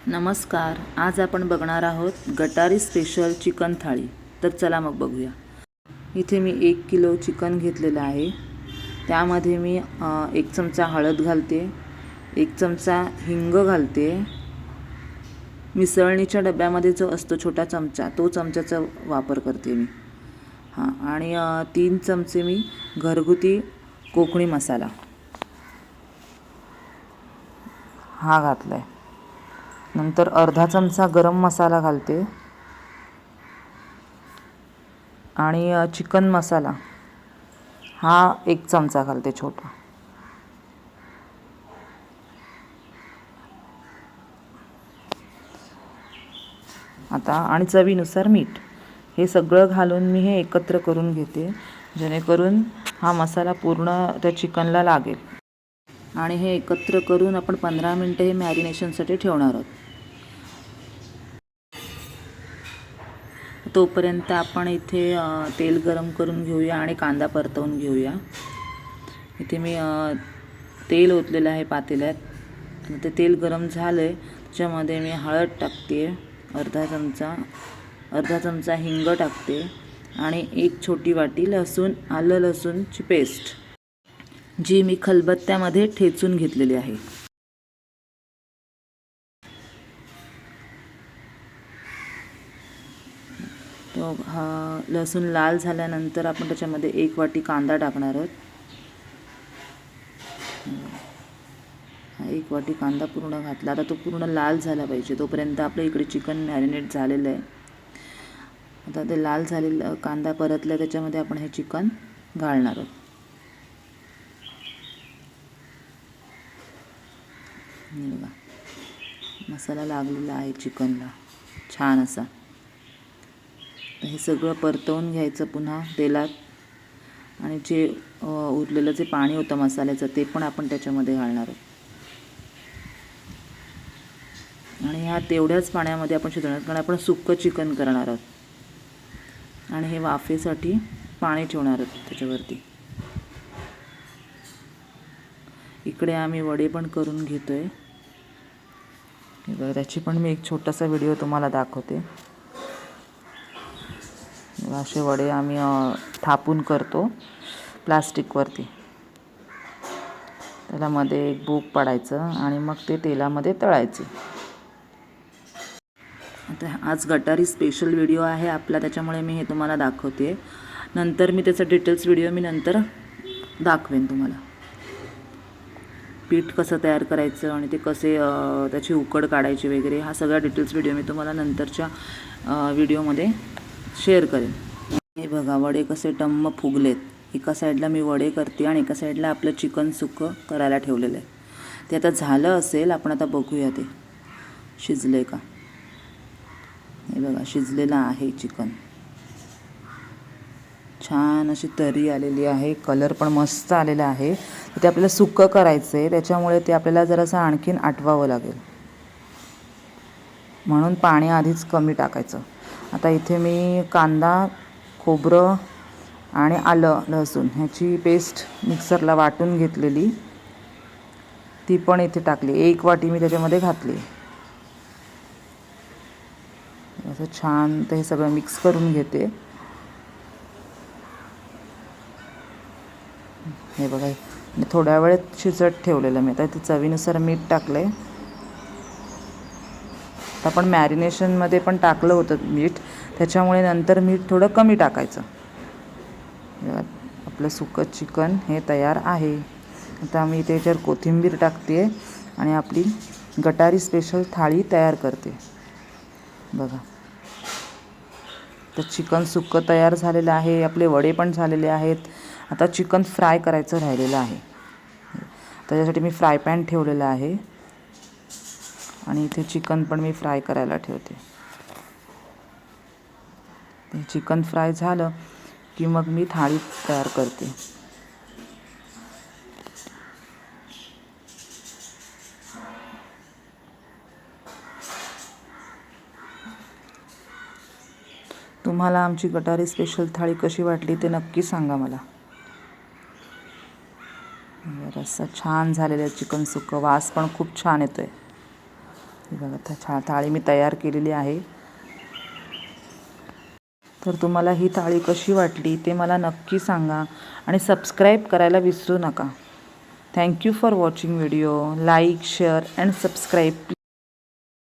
नमस्कार. आज आपण बघणार आहोत गटारी स्पेशल चिकन थाळी. तर चला मग बघूया. इथे मी 1 किलो चिकन घेतलेलं आहे. त्यामध्ये मी 1 चमचा हळद घालते, 1 चमचा हिंग घालते. मिसळणीच्या डब्यामध्ये जो असतो छोटा चमचा, तो चमच्याचा वापर करते मी. आणि 3 चमचे मी घरगुती कोकणी मसाला हा घातला आहे. नंतर अर्धा चमचा गरम मसाला घालते आणि चिकन मसाला हा 1 चमचा घालते छोटा. आता आणि चवीनुसार मीठ. हे सगळं घालून मी हे एकत्र करून घेते, जेणेकरून हा मसाला पूर्ण त्या चिकनला लागेल. आणि हे एकत्र करून आपण 15 मिनिटं हे मॅरिनेशनसाठी ठेवणार आहोत. तोपर्यंत आपण इथे तेल गरम करून घेऊया आणि कांदा परतवून घेऊया. इथे मी तेल ओतलेलं आहे पातेल्यात. ते तेल गरम झालं आहे, त्याच्यामध्ये मी हळद टाकते, अर्धा चमचा हिंग टाकते आणि 1 छोटी वाटी आलं लसूणची पेस्ट, जी मी खलबत्त्यामध्ये ठेचून घेतलेली आहे. तो लसूण लाल झाल्यानंतर आपण त्याच्यामध्ये 1 वाटी कांदा टाकणार आहोत. 1 वाटी कांदा पूर्ण घातला. आता तो पूर्ण लाल झाला पाहिजे, तोपर्यंत आपल्या इकडे चिकन मॅरिनेट झालेलं आहे. आता ते लाल झालेलं कांदा परतला, त्याच्यामध्ये आपण हे चिकन घालणार आहोत. बघा, मसाला लागलेला आहे चिकनला छान असा. हे सगळं परतवून घ्यायचं पुन्हा तेलात. आणि जे उरलेलं जे पाणी होतं मसाल्याचं, ते पण आपण त्याच्यामध्ये घालणार आहोत. आणि ह्या तेवढ्याच पाण्यामध्ये आपण शिजवणार, कारण आपण सुक्कं चिकन करणार आहोत. आणि हे वाफेसाठी पाणी ठेवणार आहोत त्याच्यावरती. इकडे आम्ही वडे पण करून घेतो आहे. बघा, त्याची पण मी एक छोटासा व्हिडिओ तुम्हाला दाखवते. असे वडे आम्ही थापून करतो प्लास्टिकवरती. त्याला मध्ये एक भोक पाडायचं आणि मग ते तेलामध्ये तळायचे. आता आज गटारी स्पेशल व्हिडिओ आहे आपला, त्याच्यामुळे मी हे तुम्हाला दाखवते. नंतर मी त्याचा डिटेल्स व्हिडिओ मी नंतर दाखवेन तुम्हाला. पीठ कसं तयार करायचं आणि ते कसे त्याची उकड काढायची वगैरे, हा सगळा डिटेल्स व्हिडिओ मी तुम्हाला नंतरच्या व्हिडिओमध्ये शेअर करेन. हे बघा, वडे कसे टम्म फुगलेत. एका साईडला मी वडे करते आणि एका साईडला आपलं चिकन सुक्कं करायला ठेवलेलं आहे. ते आता झालं असेल, आपण आता बघूया ते शिजले का. हे बघा, शिजलेलं आहे चिकन. छान अशी तरी आलेली आहे, कलर पण मस्त आलेला आहे. ते आपल्याला सुक्कं करायचं आहे, त्याच्यामुळे ते आपल्याला जरासं आणखीन आटवावं लागेल, म्हणून पाणी आधीच कमी टाकायचं. आता इथे मी कांदा, खोबरं आणि आलं लसूण ह्याची पेस्ट मिक्सरला वाटून घेतलेली, ती पण इथे टाकली. 1 वाटी मी त्याच्यामध्ये घातली. असं छान ते सगळं मिक्स करून घेते. हे बघा, थोड्या वेळेत शिजत ठेवलेलं मी. आता इथे चवीनुसार मीठ टाकलं आहे. आपण मॅरिनेशनमध्ये पण टाकलं होतं मीठ, त्याच्यामुळे नंतर मीठ थोडं कमी टाकायचं. आपलं सुक्कं चिकन हे तयार आहे. आता मी त्याच्यावर कोथिंबीर टाकते आणि आपली गटारी स्पेशल थाळी तयार करते. बघा, तर चिकन सुक्कं तयार झालेलं आहे. आपले वडे पण झालेले आहेत. आता चिकन फ्राय करायचं राहिलेलं आहे. त्याच्यासाठी मी फ्राय पॅन ठेवलेला आहे आणि इथे चिकन पण मी फ्राय करायला ठेवते. ते चिकन फ्राय झालं की मग मी थाळी तयार करते. तुम्हाला आमची गटारी स्पेशल थाळी कशी वाटली ते नक्की सांगा मला. रस्सा छान झालेला आहे, चिकन सुक्कं वास पण खूप छान येतो आहे. हे बघा थाळी मी तयार केलेली आहे. तर तुम्हाला ही थाळी कशी वाटली ते मला नक्की सांगा आणि सबस्क्राईब करायला विसरू नका. Thank you for watching video. Like, share and subscribe.